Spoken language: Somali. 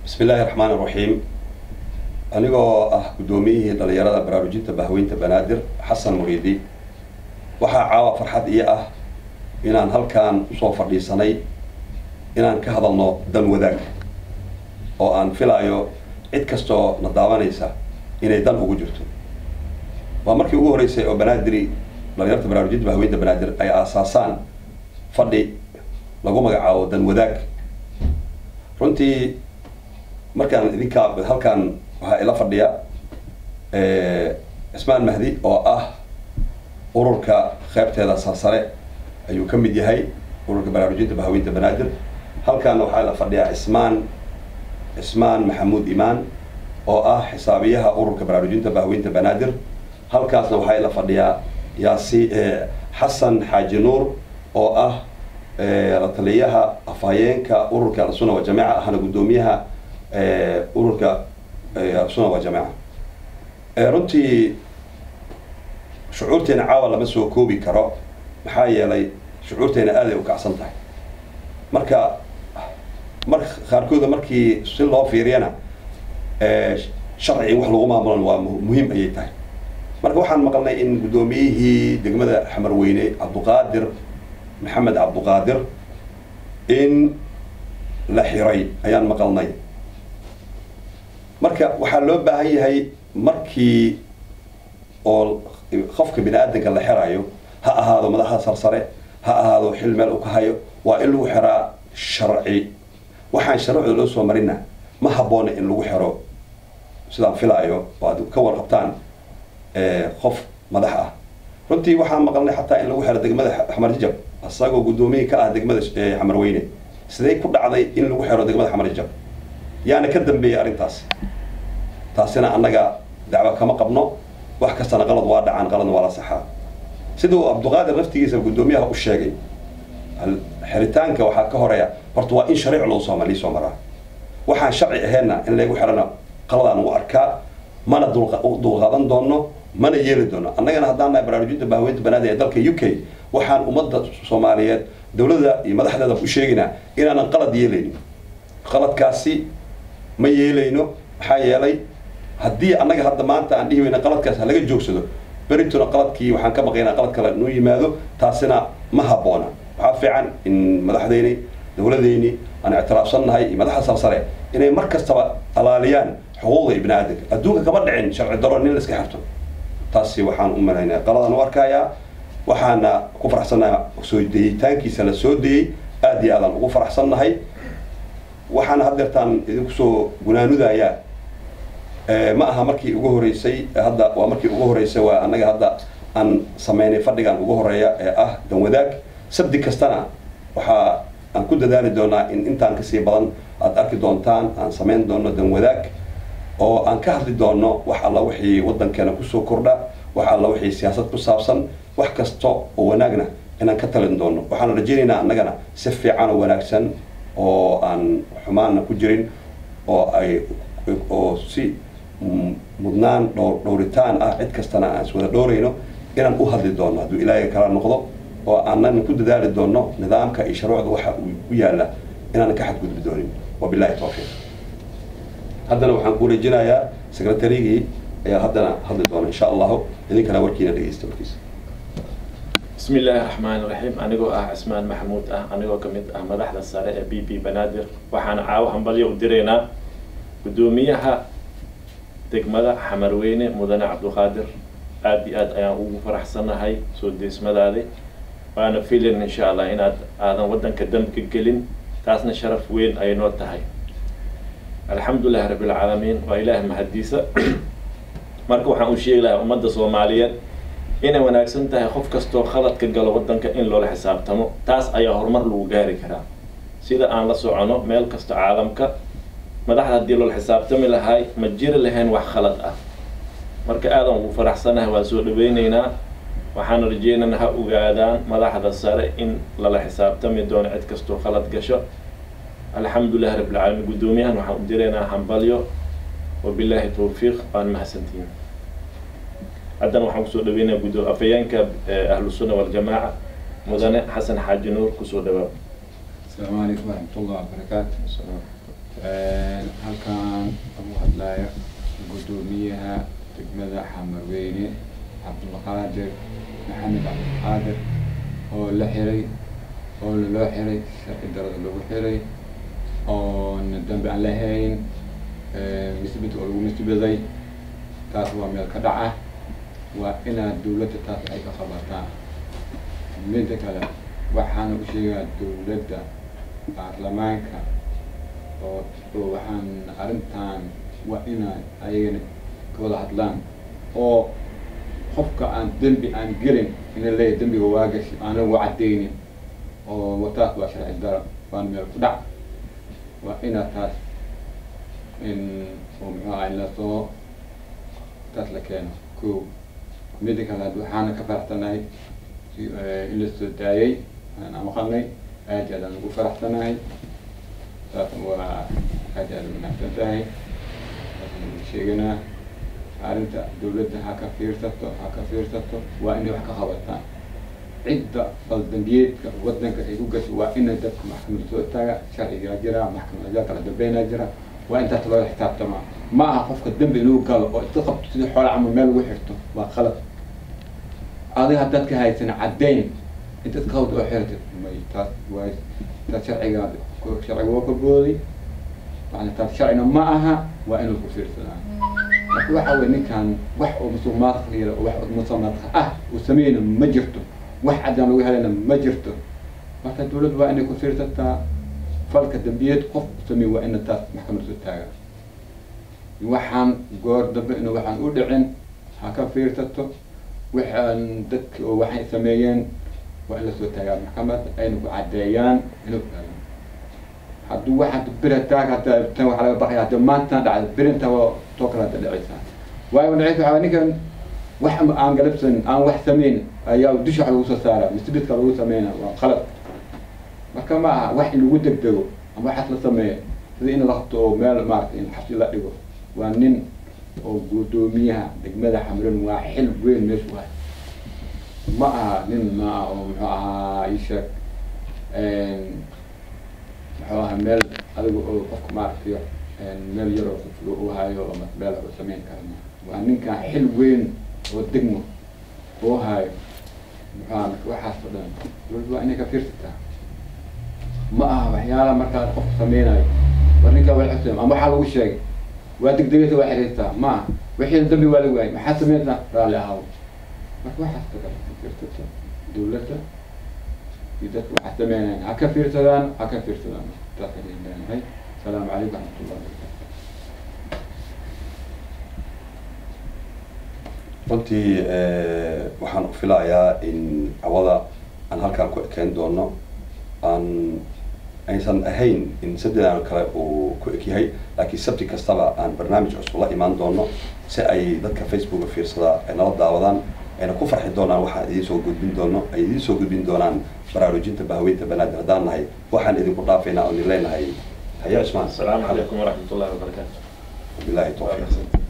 بسم الله الرحمن الرحيم. أنيقو قدوميه دليرة براروجيتا بهوينتا بنادر حسن مريدي وحا عاوة فرحاد إياه إنان هل كان صوفر لي سني إنان كهضلنا دم وذاك أو أن فلايو عد كستو نداوانيسا إنay dan ugu jirto waa markii ugu horeysay oo banaadiri dhallinyarta baraarujinta bahweynta banaadir ay aasaasaan fadhi lagu magacaabo dan wadaag runtii markaan idinka halkan waxa ila fadhiya Ismaan Mahdi oo ah ururka qaybteeda sare ayuu ka mid yahay ururka baraarujinta bahweynta banaadir halkan waxa ila fadhiya Ismaan Maxamuud Imaan oo ah xisaabiyaha ururka baraarujinta bahweynta banaadir halkaasna waxay la fadhiyaa Xasan Xaaji Nuur oo ah la taliyaha afhayeenka ururka Al-Sunna wal Jamaaca ahna gudoomiyaha ururka Al-Sunna wal Jamaaca runtii shucuurteena caawa lama soo koobi karo maxaa yeelay shucuurteena aad ay u kacsan tahay marka qaarkood markii si loo fiiriyana sharci wax lagu maamulan waa muhiim ayay tahay marka waxaan maqalnay in gudoomiyihii degmada Xamarweyne Cabduqaadir Maxamed Cabduqaadir in la xiray ayaan maqalnay marka waxa loo baahan yahay markii oo qofka bini'aadanka la xirayo ha ahaado madaxa sarsare ha ahaado xil meel uu ka hayo waa in lagu xiraa sharci waxaan sharciga loo soo marina ma habboona in lagu xiro sidaan filaayo oo ka warqabtaan qof madax ah runtii waxaan maqalnay xataa in lagu xiro degmada Xamarjajab asagoo gudoomiye ka ah degmada Xamarweyne sidee ku dhacday in lagu xiro degmada Xamarjajab yaana ka dambeeyay arintaas taasina annaga dacwo kama qabno wax kastana qalad waa dhacaan qaladna waa la saxaa sidoo Cabduqaadir naftigiisa gudoomiyaha u sheegay xiritaanka waxa ka horeeya horta waa in sharci loo soo maraa waxaan sharci ahaynna in lagu xirana qaladaan u arkaa mana dulqaadan doono mana yeeli doono annagana haddaan baraarujinta bahweynta banaadir ee dalka UK waxaan ummadda Soomaaliyeed dawladda iyo madaxdeeda u sheegaynaa inaan qalad yeelaynin qaladkaasi ma yeelayno maxaa yeelay haddii annaga hadda maanta aan dhihi weyna qaladkaas laga joogsado berituna qaladkii waxaan ka baqaynaa qalad kale inuu yimaado taasina ma habboona waxaa fiican in madaxdeeni dawladeeni aan ictiraafsannahay iyo madaxda sare inay mar kastaba alaaliyaan xuquuqda ibnaadamka adduunka kama dhicin sharci daro in la iska xirto taasi waxaan u maleynaa qaladan u arkayaa waxaana ku faraxsanahay soo deeyitaankiisa la soo deeyay aad iyo aad ugu faraxsanahay waxaana haddeertaan idinku soo gunaanudaya ma aha markii ugu horeysay hadda waa markii ugu horeysay waa annaga hadda aan sameynay fadhigan ugu horeeya ee ah dan wadaag sabti kastana waxa aan ku dadaali doonaa in intaan ka sii badan aad arki doontaan aan sameyn doono dan wadaag oo aan ka hadli doono wax alla wixii wadankeena ku soo kordha wax alla wixii siyaasad ku saabsan wax kasto oo wanaagna inaan ka talin doono waxaan rajaynaynaa annagana si fiican oo wanaagsan oo aan xumaana ku jirin oo si mudnaan dhowritaan ah cid kastana aan iswada dhowrayno inaan u hadli doono hadduu ilaahay kala noqdo oo aanan ku dadaali doono nidaamka iyo shuruucda waxa uu ku yaala inaan ka xadgudbi doonin wabillahi tawfiiq haddana waxaan ku rajaynayaa secretary-gii ayaa haddana hadli doona insha Allah idinkana warkiina dhageysta markiisa بسم الله الرحمن الرحيم أنا عثمان محمود أنا كمد مدحنا السارة بي بنادر وحنا عاو هنبلي ودرينا قدوميها تجمد حمروينة مدن عبد القادر أدي أيام وفرح سنة هاي سود اسمه هذا وأنا فيلن إن شاء الله إن هذا ودن كدم كجلين تاسنا شرف وين أي نوت هاي الحمد لله رب العالمين وإله مهديسة مركو حنشيء له ومدة صومالية إن وناكسن تها خوف كستو خلط كجلو ودن كإن لولا حساب تمو تاس أيه هرمر لو جاري كرا سيدا أنا لسوعنو ميل كستو عالم ك مدحها ديلو الحساب تمي لهاي متجير لهن وح خلط مرك آدم وفرح سنة وسود بيننا وحن رجينا نها وجادان مدحها السر إن لولا حساب تمي دون عد كستو خلط جشة الحمد لله رب العالمين قدوميها وحن ديرنا حنبليو وبالله التوفيق وأن محسنتين عندنا وحنا كسود بينا بدو أفيانك أهل السنة والجماعة مدن حسن حاج نور كسود باب السلام عليكم ورحمة الله وبركاته. halkaan ugu hadlaya gudoomiyaha degmada Xamarweyne Cabdulqaadir Maxamed Cabdulqaadir oo la xiray oo loo xiray sharci darada lagu xiray oo dambi aan lahayn misbit oo lagu misbiday taas waa meel ka dhaca waa inaad dawladda taas ay ka qabataan midda kale waxaan u sheegaa dawladda baarlamaanka oo waxaan arrintan waa inay ayagana ka wada hadlaan oo qofka aan dembi aan gelin in la dembiga waa gashay aan lagu cadeynin oo wataas waa sharci daro waan meel ku dhac waa inaad taas in muxuu ahay la soo taas la keeno kow midda kale waxaana ka faraxsanahay in la soo daayay aan maqalnay aad iyo aad aan ugu faraxsanahay taas waa aad iyo aad u wanaagsan tahay sheeganaa arrinta dawladda ha ka fiirsato waa inay wax ka qabataan cidda faldambiyeedka waddanka ay ku gasho waa inay dadka maxkamada soo taaga sharcigaa jira maxkamada kala dambeynaa jira waa intaas looga xisaabtama ma aha qofka dambi inuu galo oo iska qabto sidii xoolo camal meel lagu xirto waa qalad adiga haddaad ka haysan caddayn intaad ka hawda oo xirtid may taas waa taas sharciga waa ka booday يعني تشرعنا معها وإنه كثير سنة. واحد ونكان واحد مصمات خير وواحد مصمات وسمينا مجرته واحد عملوا هذا مجرته. ما تقولوا وإنه كثير تتا فلك الدبيت قف سمي وإنه تات محكمة التاجر. واحد جورد بإنه واحد أودعن هكثير تتا واحد دك وواحد سميين وإنه التاجر محكمة إنه عديان إنه hadduu waxaad birataa hata tan waxa laga baqay hada maanta dhacay birinta waa tookala dhacaysa waayo dhacaysa waxa ninkan wax aan galabsan aan wax sameyn ayaa dusha lagu soo saaraa misbidka lagu sameeyna waa qalad marka ma aha wax lagu degdego ama wax la sameeyo sida in la qabto meel maartay in xabsi la dhigo waa nin oo gudoomiyaha degmada Xamrun waa xil weyn meesha waa ma aha nin ma oo muxuu ahaa isha waxaa meel adigu oo qofka maartay meel yar oo qof uu hayo ama meel uu sameyn karo waa ninka xil weyn oo degmo oo hayo waxaas oo dhan waa inay ka fiirsataa ma aha waxyaalaha markaa qof sameynayo war ninka wal xuseen ama waxa lagu sheegay waa degdegaysa waa xiriirtaa ma aha wixii dambi waa lagu waayay maxaa sameynaa raali ahaw marka waxaas ka fiirsataa dawladda يدك وحتمين هكفير سلام تقريبا هاي السلام عليكم ورحمة الله وبركاته. runtii waxaan u filayaa in awada aan halkaan ku ekeen doono aan aysan ahayn in saddexdan kale uu ku eg yahay laakiin sabti kastaba aan barnaamij cusub la imaan doono si ay dadka Facebook fiirsada ay nala daawadaan ayna ku farxi doonaan waxaan idiin soo gudbin doono ay idiin soo gudbin doonaan baraarujinta bahweynta banaadir haddaan nahay waxaan idinku dhaafaynaa oo idin leenahay haya Usmaan. Assalaamu calaykum waraxmatullaahi wabarakaatuh. Billahi tawfiiq.